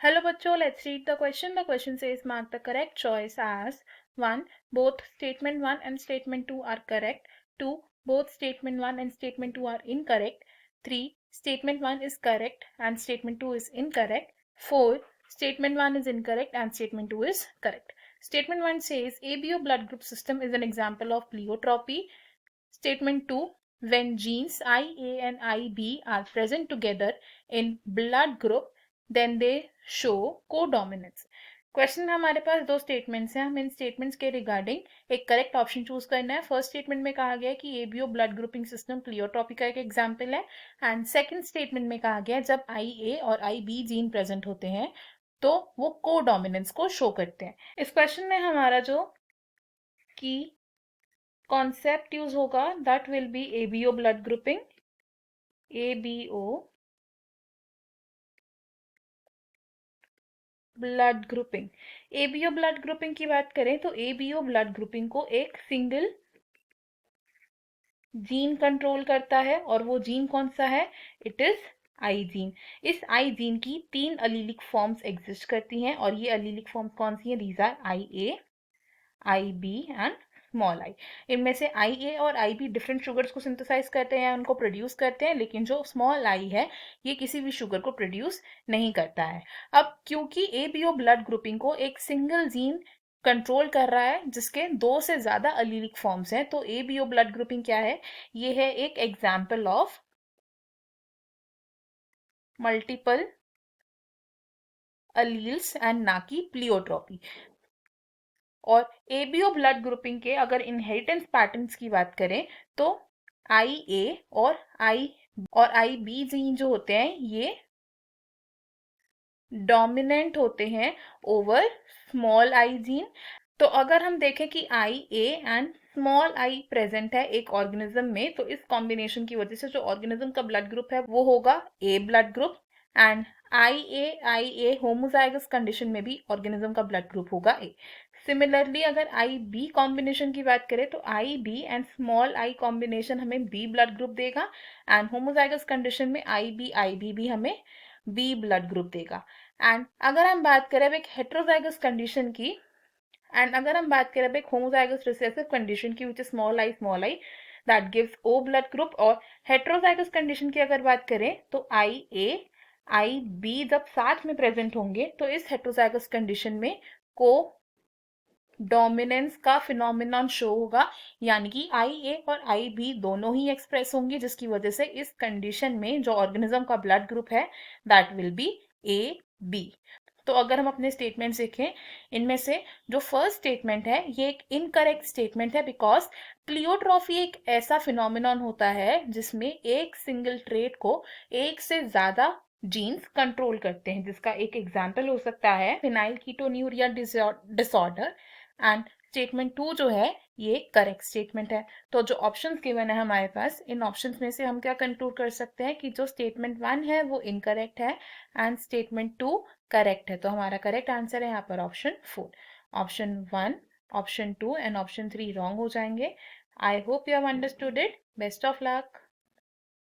Hello bachcho, let's read the question. The question says mark the correct choice as 1. Both statement 1 and statement 2 are correct. 2. Both statement 1 and statement 2 are incorrect. 3. Statement 1 is correct and statement 2 is incorrect. 4. Statement 1 is incorrect and statement 2 is correct. Statement 1 says ABO blood group system is an example of pleiotropy. Statement 2, when genes IA and IB are present together in blood group, then they show codominance. Question में हमारे पास दो statements हैं. हम इन statements के regarding एक correct option choose करना है. First statement में कहा गया है कि ABO blood grouping system pleiotropy का एक एग्जांपल है, एंड सेकंड स्टेटमेंट में कहा गया है जब IA और IB जीन प्रेजेंट होते हैं तो वो कोडोमिनेंस को शो करते हैं. इस क्वेश्चन में हमारा जो की कॉन्सेप्ट यूज होगा that will B ABO blood grouping. ABO blood grouping. ABO blood grouping की बात करें तो एबीओ ब्लड ग्रुपिंग को एक सिंगल जीन कंट्रोल करता है और वो जीन कौन सा है? It is I gene. इस आई जीन की 3 अलीलिक फॉर्म्स एग्जिस्ट करती हैं और ये अलीलिक फॉर्म्स कौन सी हैं? These are I A, I B and small I. इनमें से आई ए और आई बी डिफरेंट शुगर्स को सिंथेसाइज करते हैं, उनको प्रोड्यूस करते हैं, लेकिन जो स्मॉल आई है ये किसी भी शुगर को प्रोड्यूस नहीं करता है. अब क्योंकि एबीओ ब्लड ग्रुपिंग को एक सिंगल जीन कंट्रोल कर रहा है जिसके 2 से ज्यादा अलीलिक फॉर्म्स हैं, तो एबीओ ब्लड ग्रुपिंग क्या है? ये है एक example of multiple alleles and ना कि प्लियोट्रॉपी. और एबीओ ब्लड ग्रुपिंग के अगर इनहेरिटेंस पैटर्न्स की बात करें तो आई ए और आई बी जीन जो होते हैं ये डोमिनेंट होते हैं ओवर स्मॉल आई जीन. तो अगर हम देखें कि I A and small I present है एक ऑर्गेनिज्म में, तो इस कॉम्बिनेशन की वजह से जो ऑर्गेनिज्म का ब्लड ग्रुप है वो होगा A blood group, and I A homozygous condition में भी ऑर्गेनिज्म का ब्लड ग्रुप होगा ए. सिमिलरली अगर आई बी कॉम्बिनेशन की बात करें तो I B and small I combination हमें बी ब्लड ग्रुप देगा, एंड होमोजाइगस कंडीशन में आई बी भी हमें बी ब्लड ग्रुप देगा. एंड अगर हम बात करें अब एक हेट्रोजाइगस कंडीशन की, एंड अगर हम बात करें अब एक होमोजाइगस रिसेसिव कंडीशन की which is small I that gives O blood group, और हेट्रोजाइगस कंडीशन की अगर बात करें तो आई ए आई बी जब साथ में प्रेजेंट होंगे तो इस हेट्रोजाइगस कंडीशन में को डोमिनेंस का फिनोमिनन शो होगा, यानी कि आई ए और आई बी दोनों ही एक्सप्रेस होंगे, जिसकी वजह से इस कंडीशन में जो ऑर्गेनिज्म का ब्लड ग्रुप है that will be A B. तो अगर हम अपने स्टेटमेंट देखें, इनमें से जो फर्स्ट स्टेटमेंट है ये एक इनकरेक्ट स्टेटमेंट है, बिकॉज प्लियोट्रॉफी एक ऐसा फिनोमिनन होता है जिसमें एक सिंगल ट्रेट को एक से ज्यादा जीन्स कंट्रोल करते हैं, जिसका एक एग्जाम्पल हो सकता है phenyl ketonuria disorder. And statement 2 जो है ये करेक्ट स्टेटमेंट है. तो जो ऑप्शंस गिवन है हमारे पास, इन ऑप्शंस में से हम क्या कंक्लूड कर सकते हैं कि जो स्टेटमेंट 1 है वो इनकरेक्ट है एंड स्टेटमेंट 2 करेक्ट है. तो हमारा करेक्ट आंसर है यहाँ पर option 4. Option 1, option 2 and option 3 wrong हो जाएंगे. I hope you have understood it. Best of luck.